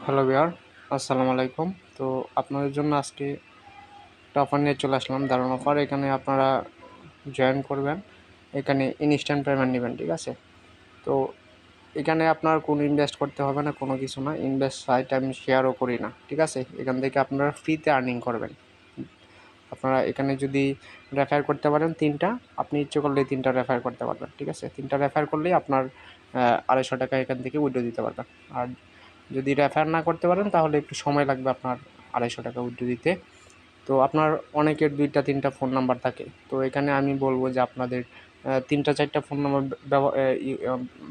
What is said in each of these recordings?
Hello viewer, আসসালামু আলাইকুম। তো আপনাদের জন্য আজকে একটা অফার নিয়ে চলে আসলাম, দারুণ অফার। এখানে আপনারা জয়েন করবেন, এখানে ইনস্ট্যান্ট পেমেন্ট নেবেন, ঠিক আছে? তো এখানে আপনার কোনো ইনভেস্ট করতে হবে না, কোনো কিছু না। ইনভেস্ট সাইট আমি শেয়ারও করি না, ঠিক আছে? এখান থেকে আপনারা ফ্রিতে আর্নিং করবেন। আপনারা এখানে যদি রেফার করতে পারেন তিনটা, আপনি ইচ্ছে করলে তিনটা রেফার করতে পারবেন, ঠিক আছে? তিনটা রেফার করলেই আপনার 250 টাকা এখান থেকে উইথড্র দিতে পারবেন। আর যদি রেফার না করতে পারেন তাহলে একটু সময় লাগবে আপনার 250 টাকা উইথড্র দিতে। তো আপনার অনেকের 2টা 3টা ফোন নাম্বার থাকে। তো এখানে আমি বলবো যে আপনাদের 3টা 4টা ফোন নাম্বার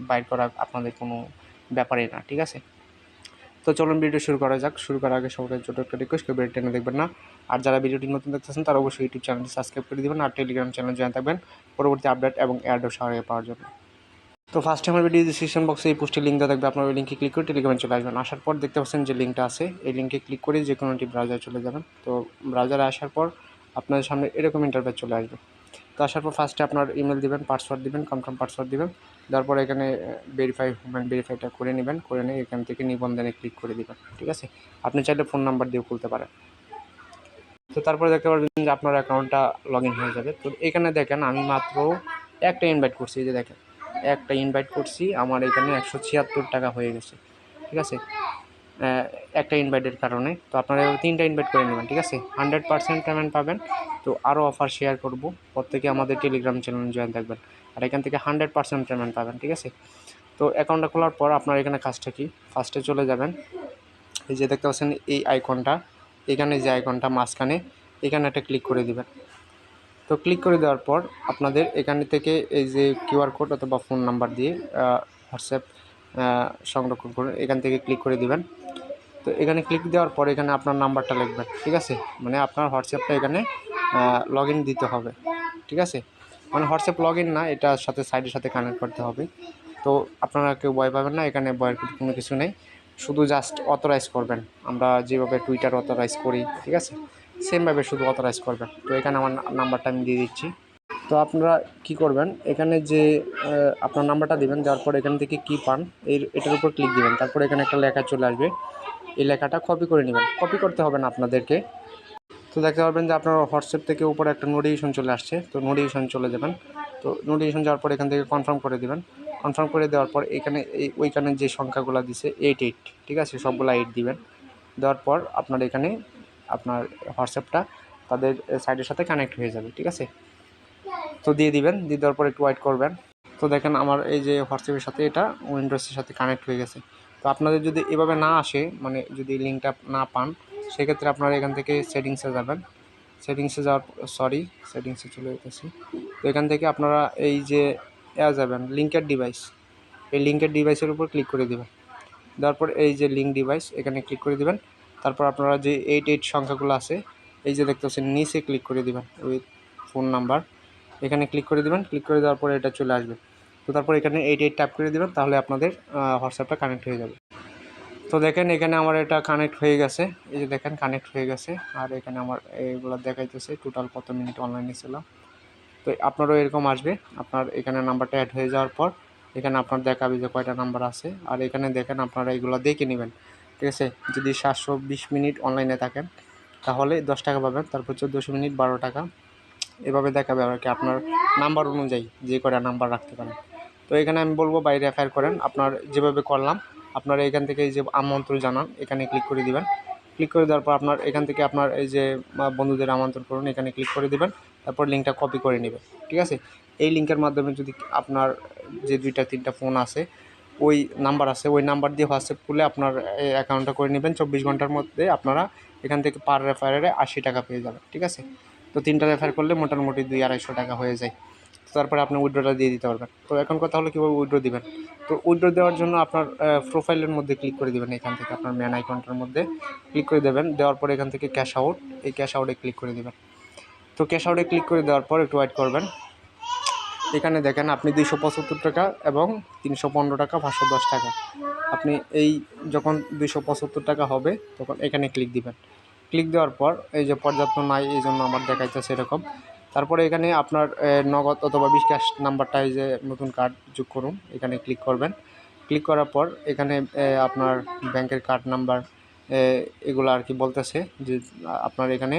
বাইর করা আপনাদের কোনো ব্যাপারই না, ঠিক আছে? তো চলুন ভিডিও শুরু করা যাক। শুরু করার আগে সবাই ছোটো একটা রিকোয়েস্ট, কেউ ভিডিও টেনে দেখবেন না। আর যারা ভিডিওটি নতুন দেখতেছেন তারা অবশ্যই ইউটিউব চ্যানেলটি সাবস্ক্রাইব করে দেবেন আর টেলিগ্রাম চ্যানেল জয়েন থাকবেন পরবর্তী আপডেট এবং এয়ারড্রপ সহায়তা পাওয়ার জন্য। তো ফার্স্ট আমার ভিডিও ডিসক্রিপশন বক্সে এই পোস্টের লিঙ্কটা থাকবে, আপনার ওই লিঙ্কে ক্লিক করে টেলিগ্রামে চলে আসবেন। আসার পর দেখতে পাচ্ছেন যে লিঙ্কটা আছে, এই লিঙ্কে ক্লিক করে যে কোনো একটি ব্রাউজারে চলে যাবেন। তো ব্রাউজারে আসার পর আপনাদের সামনে এরকম ইন্টারফেস চলে আসবে। তো আসার পর ফার্স্টে আপনার ইমেল দিবেন, পাসওয়ার্ড দিবেন, কনফার্ম পাসওয়ার্ড দিবেন। তারপর এখানে ভেরিফাইটা করে নেবেন, করে নিয়ে এখান থেকে নিবন্ধনে ক্লিক করে দিবেন, ঠিক আছে? আপনি চাইলে ফোন নাম্বার দিয়েও খুলতে পারেন। তো তারপরে দেখতে পারবেন যে আপনার অ্যাকাউন্টটা লগ ইন হয়ে যাবে। তো এখানে দেখেন আমি মাত্র একটা ইনভাইট করছি, এই যে দেখেন একটা ইনভাইট করছি, আমার এখানে 176 টাকা হয়ে গেছে, ঠিক আছে? একটা ইনভাইটের কারণে। তো আপনারা এভাবে 3টা ইনভাইট করে নেবেন, ঠিক আছে? 100% পেমেন্ট পাবেন। তো আরও অফার শেয়ার করব, প্রত্যেকে আমাদের টেলিগ্রাম চ্যানেল জয়েন থাকবেন। আর এখান থেকে 100% পেমেন্ট পাবেন, ঠিক আছে? তো অ্যাকাউন্টটা খোলার পর আপনার এখানে কাজটা কি, ফার্স্টে চলে যাবেন, এই যে দেখতে পাচ্ছেন এই আইকনটা, এখানে যে আইকনটা মাঝখানে, এখানে একটা ক্লিক করে দিবেন। তো ক্লিক করে দেওয়ার পর আপনাদের এখানে থেকে এই যে কিউআর কোড অথবা ফোন নাম্বার দিয়ে হোয়াটসঅ্যাপ সংরক্ষণ করুন, এখান থেকে ক্লিক করে দিবেন। তো এখানে ক্লিক দেওয়ার পর এখানে আপনার নাম্বারটা লিখবেন, ঠিক আছে? মানে আপনার হোয়াটসঅ্যাপটা এখানে লগ ইন দিতে হবে, ঠিক আছে? মানে হোয়াটসঅ্যাপ লগ ইন না, এটার সাথে সাইডের সাথে কানেক্ট করতে হবে। তো আপনারা কেউ ভয় পাবেন না, এখানে ভয়ের কোনো কিছু নেই, শুধু জাস্ট অথরাইজ করবেন। আমরা যেভাবে টুইটার অথরাইজ করি, ঠিক আছে? সেমভাবে শুধু অথরাইজ করবেন। তো এখানে আমার নাম্বারটা আমি দিয়ে দিচ্ছি। তো আপনারা কি করবেন, এখানে যে আপনার নাম্বারটা দিবেন, দেওয়ার পর এখান থেকে কি পান এটার উপর ক্লিক দিবেন। তারপর এখানে একটা লেখা চলে আসবে, এই লেখাটা কপি করে নেবেন। কপি করতে হবে না আপনাদেরকে। তো দেখতে পারবেন যে আপনার হোয়াটসঅ্যাপ থেকে উপরে একটা নোটিফিকেশন চলে আসছে, তো নোটিফিকেশন চলে যাবেন। তো নোটিফিকেশন যাওয়ার পর এখান থেকে কনফার্ম করে দিবেন। কনফার্ম করে দেওয়ার পর এখানে ওইখানে যে সংখ্যাগুলো দিছে 88, ঠিক আছে? সবগুলো 8 দিবেন। দেওয়ার পর আপনার এখানে আপনার হোয়াটসঅ্যাপটা তাদের সাইটের সাথে কানেক্ট হয়ে যাবে, ঠিক আছে? তো দিয়ে দিবেন, দিয়ে দেওয়ার পর একটু ওয়েট করবেন। তো দেখেন আমার এই যে হোয়াটসঅ্যাপের সাথে এটা উইন্ডোজের সাথে কানেক্ট হয়ে গেছে। তো আপনাদের যদি এভাবে না আসে, মানে যদি লিঙ্কটা না পান, সেক্ষেত্রে আপনারা এখান থেকে সেটিংসে যাবেন। সেটিংসে যাওয়ার সেটিংসে চলে যেতেছি। তো এখান থেকে আপনারা এই যে যাবেন লিঙ্কের ডিভাইস, এই লিঙ্কের ডিভাইসের উপর ক্লিক করে দেবেন। দেওয়ার পর এই যে লিঙ্ক ডিভাইস, এখানে ক্লিক করে দেবেন। তারপর আপনারা যে 88 সংখ্যাগুলো আছে, এই যে দেখতে পাচ্ছেন নিচে ক্লিক করে দেবেন উইথ ফোন নাম্বার, এখানে ক্লিক করে দেবেন। ক্লিক করে দেওয়ার পরে এটা চলে আসবে। তো তারপর এখানে 88 ট্যাপ করে দেবেন, তাহলে আপনাদের হোয়াটসঅ্যাপটা কানেক্ট হয়ে যাবে। তো দেখেন এখানে আমার এটা কানেক্ট হয়ে গেছে, এই যে দেখেন কানেক্ট হয়ে গেছে। আর এখানে আমার এইগুলো দেখাইতেছে টোটাল কত মিনিট অনলাইনে ছিল। তো আপনারও এরকম আসবে, আপনার এখানে নাম্বারটা অ্যাড হয়ে যাওয়ার পর এখানে আপনার দেখাবে যে কয়টা নাম্বার আছে। আর এখানে দেখেন আপনারা এগুলো দেখে নেবেন, ঠিক আছে? যদি 720 মিনিট অনলাইনে থাকেন তাহলে 10 টাকা পাবেন, তারপর 1400 মিনিট 12 টাকা, এভাবে দেখাবে আর কি, আপনার নাম্বার অনুযায়ী যে কয়টা নাম্বার রাখতে পারেন। তো এখানে আমি বলবো বাইরে রেফার করেন, আপনার যেভাবে করলাম আপনারা এখান থেকে এই যে আমন্ত্রণ জানান, এখানে ক্লিক করে দিবেন। ক্লিক করে দেওয়ার পর আপনার এখান থেকে আপনার এই যে বন্ধুদের আমন্ত্রণ করুন, এখানে ক্লিক করে দিবেন। তারপর লিঙ্কটা কপি করে নেবেন, ঠিক আছে? এই লিঙ্কের মাধ্যমে যদি আপনার যে 2টা 3টা ফোন আছে, ওই নাম্বার আছে, ওই নাম্বার দিয়ে হোয়াটসঅ্যাপ খুলে আপনার অ্যাকাউন্টটা করে নেবেন। 24 ঘন্টার মধ্যে আপনারা এখান থেকে পার রেফারে 80 টাকা পেয়ে যাবেন, ঠিক আছে? তো 3টা রেফার করলে মোটামুটি 200-250 টাকা হয়ে যায়। তারপরে আপনি উইথড্রটা দিয়ে দিতে পারবেন। তো এখন কথা হলো কীভাবে উইথড্র দিবেন। তো উইথড্র দেওয়ার জন্য আপনার প্রোফাইলের মধ্যে ক্লিক করে দেবেন, এখান থেকে আপনার মেন আইকনটার মধ্যে ক্লিক করে দেবেন। দেওয়ার পরে এখান থেকে ক্যাশ আউট, এই ক্যাশ আউটে ক্লিক করে দেবেন। তো ক্যাশ আউটে ক্লিক করে দেওয়ার পর একটু ওয়েট করবেন। এখানে দেখেন আপনি 275 টাকা এবং 315 টাকা, 510 টাকা, আপনি এই যখন 275 টাকা হবে তখন এখানে ক্লিক দিবেন। ক্লিক দেওয়ার পর এই যে পর্যাপ্ত নাই, এই জন্য আমার দেখাইতেছে এরকম। তারপরে এখানে আপনার নগদ অথবা বিকাশ নাম্বারটা, এই যে নতুন কার্ড যোগ করুন, এখানে ক্লিক করবেন। ক্লিক করার পর এখানে আপনার ব্যাংকের কার্ড নাম্বার এগুলো আর কি বলতেছে যে আপনার এখানে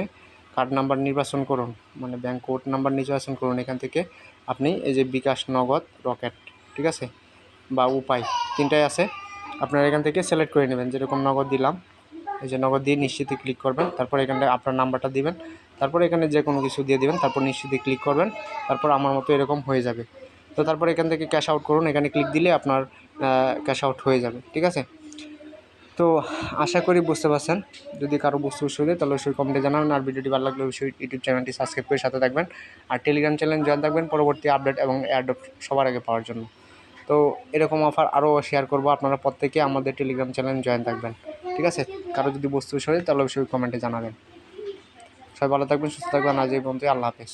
কার্ড নাম্বার নির্বাচন করুন, মানে ব্যাংক কোড নাম্বার নির্বাচন করুন। এখান থেকে আপনি এই যে বিকাশ, নগদ, রকেট, ঠিক আছে, বা উপায়, তিনটাই আছে। আপনারা এখান থেকে সিলেক্ট করে নেবেন। যেরকম নগদ দিলাম, এই যে নগদ দিয়ে নিশ্চিতে ক্লিক করবেন। তারপর এখানটায় আপনার নাম্বারটা দিবেন, তারপর এখানে যে কোনো কিছু দিয়ে দিবেন, তারপর নিশ্চিতে ক্লিক করবেন। তারপর আমার মতো এরকম হয়ে যাবে। তো তারপর এখান থেকে ক্যাশ আউট করুন, এখানে ক্লিক দিলে আপনার ক্যাশ আউট হয়ে যাবে, ঠিক আছে। তো আশা করি বুঝতে পারছেন। যদি কারো বুঝতে অসুবিধা হয় তাহলে অবশ্যই কমেন্টে জানাবেন। আর ভিডিওটি ভালো লাগলে অবশ্যই ইউটিউব চ্যানেলটি সাবস্ক্রাইব করে সাথে থাকবেন। আর টেলিগ্রাম চ্যানেল জয়েন থাকবেন পরবর্তী আপডেট এবং এয়ারড্রপ সবার আগে পাওয়ার জন্য। তো এরকম অফার আরও শেয়ার করব, আপনারা প্রত্যেকে আমাদের টেলিগ্রাম চ্যানেল জয়েন থাকবেন, ঠিক আছে। কারো যদি বুঝতে অসুবিধা হয় তাহলে অবশ্যই কমেন্টে জানাবেন। সবাই ভালো থাকবেন, সুস্থ থাকবেন। আজ এই পর্যন্ত, আল্লাহ হাফেজ।